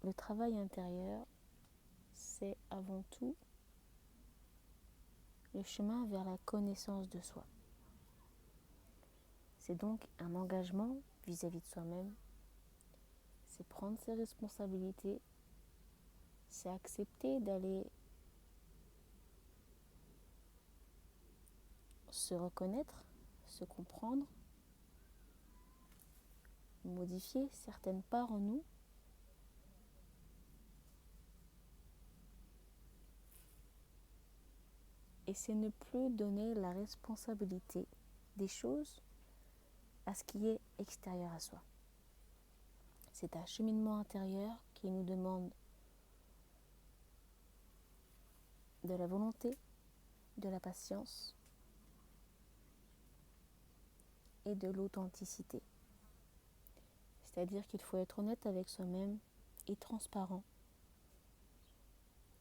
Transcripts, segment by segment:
le travail intérieur, c'est avant tout le chemin vers la connaissance de soi. C'est donc un engagement vis-à-vis de soi-même, c'est prendre ses responsabilités, c'est accepter d'aller se reconnaître, se comprendre, modifier certaines parts en nous, et c'est ne plus donner la responsabilité des choses à ce qui est extérieur à soi. C'est un cheminement intérieur qui nous demande de la volonté, de la patience et de l'authenticité. C'est-à-dire qu'il faut être honnête avec soi-même et transparent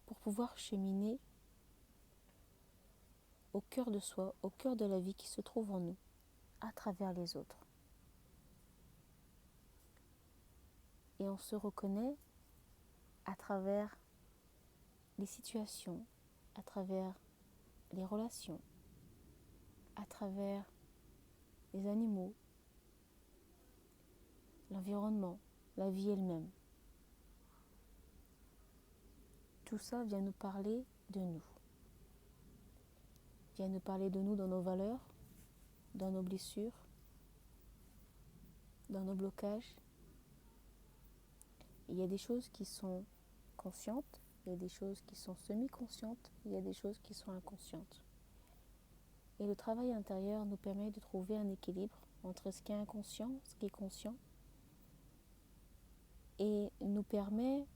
pour pouvoir cheminer au cœur de soi, au cœur de la vie qui se trouve en nous, à travers les autres. Et on se reconnaît à travers les situations, à travers les relations, à travers les animaux, l'environnement, la vie elle-même. Tout ça vient nous parler de nous. Vient nous parler de nous dans nos valeurs, dans nos blessures, dans nos blocages. Il y a des choses qui sont conscientes, il y a des choses qui sont semi-conscientes, il y a des choses qui sont inconscientes. Et le travail intérieur nous permet de trouver un équilibre entre ce qui est inconscient, ce qui est conscient, et nous permet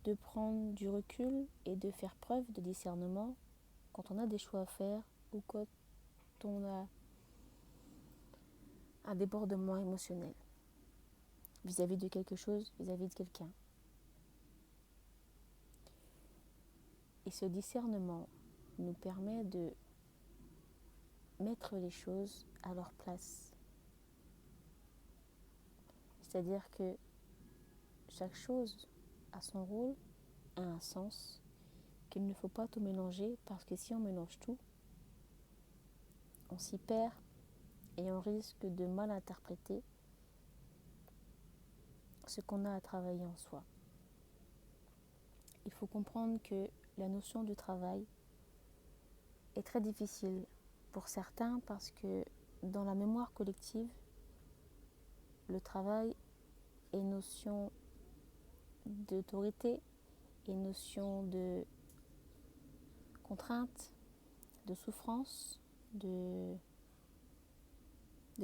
de prendre du recul et de faire preuve de discernement quand on a des choix à faire ou quand on a un débordement émotionnel vis-à-vis de quelque chose, vis-à-vis de quelqu'un. Et ce discernement nous permet de mettre les choses à leur place. C'est-à-dire que chaque chose a son rôle, a un sens, qu'il ne faut pas tout mélanger parce que si on mélange tout, on s'y perd et on risque de mal interpréter ce qu'on a à travailler en soi. Il faut comprendre que la notion du travail est très difficile pour certains parce que dans la mémoire collective, le travail est notion d'autorité, est notion de contrainte, de souffrance, de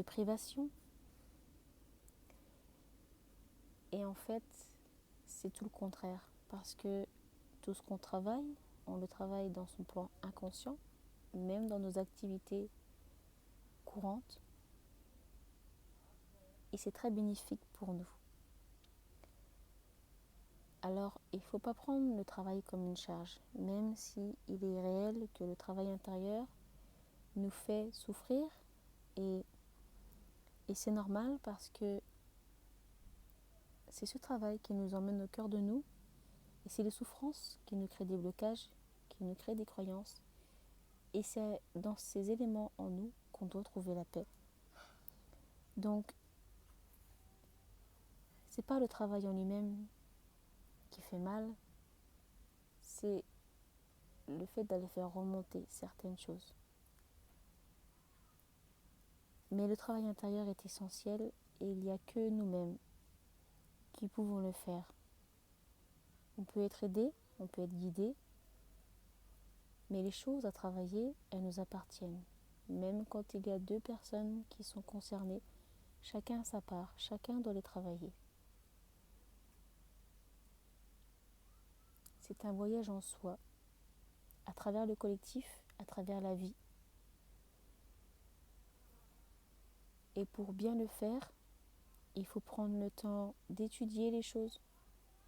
privation. Et en fait, c'est tout le contraire parce que tout ce qu'on travaille, on le travaille dans son plan inconscient, même dans nos activités courantes. Et c'est très bénéfique pour nous. Alors, il ne faut pas prendre le travail comme une charge, même si il est réel que le travail intérieur nous fait souffrir. Et c'est normal parce que c'est ce travail qui nous emmène au cœur de nous. Et c'est les souffrances qui nous créent des blocages, qui nous créent des croyances. Et c'est dans ces éléments en nous qu'on doit trouver la paix. Donc, c'est pas le travail en lui-même qui fait mal, c'est le fait d'aller faire remonter certaines choses. Mais le travail intérieur est essentiel et il n'y a que nous-mêmes qui pouvons le faire. On peut être aidé, on peut être guidé, mais les choses à travailler, elles nous appartiennent. Même quand il y a deux personnes qui sont concernées, chacun a sa part, chacun doit les travailler. C'est un voyage en soi, à travers le collectif, à travers la vie. Et pour bien le faire, il faut prendre le temps d'étudier les choses.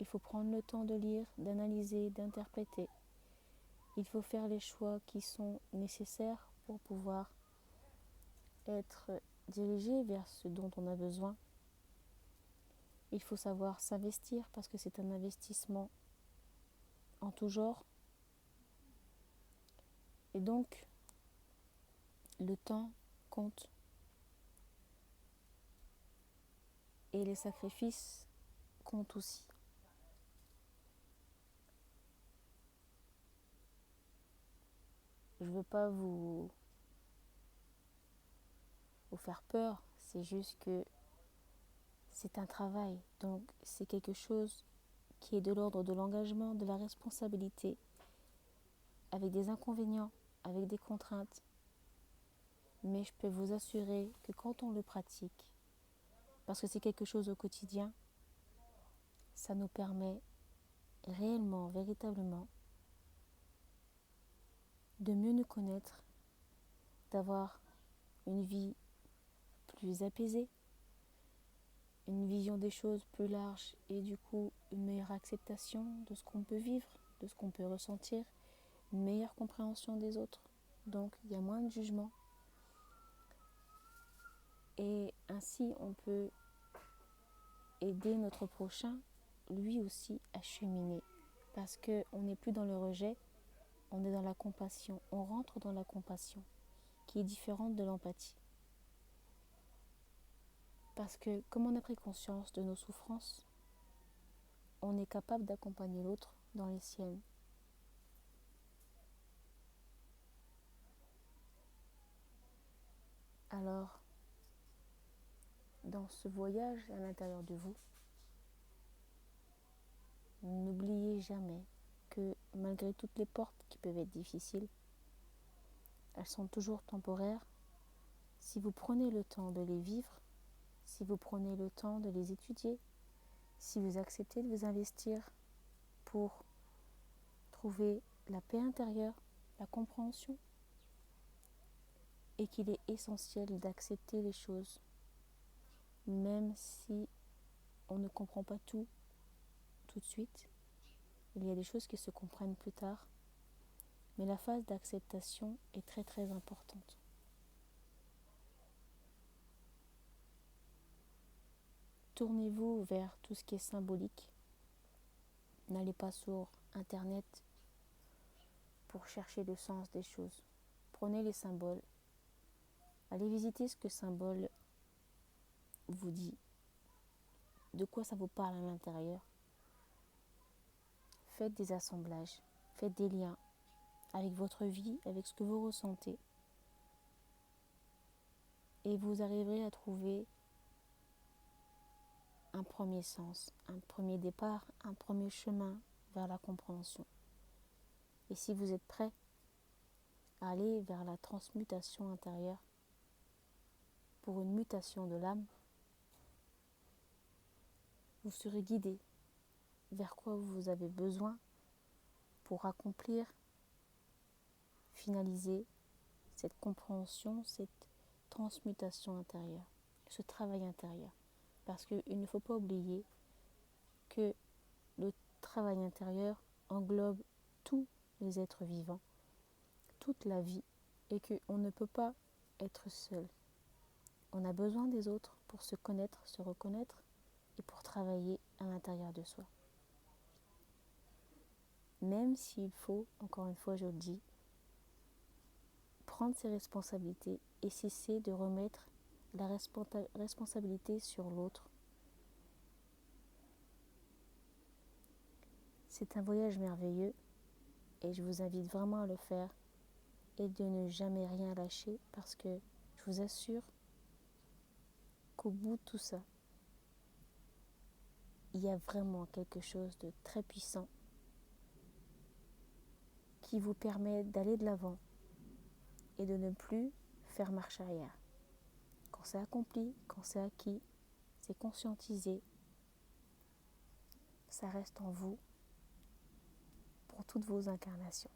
Il faut prendre le temps de lire, d'analyser, d'interpréter. Il faut faire les choix qui sont nécessaires pour pouvoir être dirigé vers ce dont on a besoin. Il faut savoir s'investir parce que c'est un investissement en tout genre. Et donc, le temps compte. Et les sacrifices comptent aussi. Je ne veux pas vous faire peur, c'est juste que c'est un travail. Donc, c'est quelque chose qui est de l'ordre de l'engagement, de la responsabilité, avec des inconvénients, avec des contraintes. Mais je peux vous assurer que quand on le pratique, parce que c'est quelque chose au quotidien, ça nous permet réellement, véritablement, de mieux nous connaître, d'avoir une vie plus apaisée, une vision des choses plus large et du coup une meilleure acceptation de ce qu'on peut vivre, de ce qu'on peut ressentir, une meilleure compréhension des autres. Donc il y a moins de jugement. Et ainsi on peut aider notre prochain, lui aussi, à cheminer. Parce qu'on n'est plus dans le rejet, on est dans la compassion. On rentre dans la compassion, qui est différente de l'empathie. Parce que comme on a pris conscience de nos souffrances, on est capable d'accompagner l'autre dans les siennes. Alors, dans ce voyage à l'intérieur de vous, n'oubliez jamais que malgré toutes les portes qui peuvent être difficiles, elles sont toujours temporaires si vous prenez le temps de les vivre, si vous prenez le temps de les étudier, si vous acceptez de vous investir pour trouver la paix intérieure, la compréhension, et qu'il est essentiel d'accepter les choses, même si on ne comprend pas tout de suite. Il y a des choses qui se comprennent plus tard, mais la phase d'acceptation est très très importante. Tournez-vous vers tout ce qui est symbolique. N'allez pas sur Internet pour chercher le sens des choses. Prenez les symboles. Allez visiter ce que symbole vous dit. De quoi ça vous parle à l'intérieur. Faites des assemblages. Faites des liens avec votre vie, avec ce que vous ressentez. Et vous arriverez à trouver un premier sens, un premier départ, un premier chemin vers la compréhension. Et si vous êtes prêt à aller vers la transmutation intérieure pour une mutation de l'âme, vous serez guidé vers quoi vous avez besoin pour accomplir, finaliser cette compréhension, cette transmutation intérieure, ce travail intérieur. Parce qu'il ne faut pas oublier que le travail intérieur englobe tous les êtres vivants, toute la vie, et qu'on ne peut pas être seul. On a besoin des autres pour se connaître, se reconnaître et pour travailler à l'intérieur de soi. Même s'il faut, encore une fois je le dis, prendre ses responsabilités et cesser de remettre la responsabilité sur l'autre. C'est un voyage merveilleux et je vous invite vraiment à le faire et de ne jamais rien lâcher parce que je vous assure qu'au bout de tout ça, il y a vraiment quelque chose de très puissant qui vous permet d'aller de l'avant et de ne plus faire marche arrière. Quand c'est accompli, quand c'est acquis, c'est conscientisé, ça reste en vous pour toutes vos incarnations.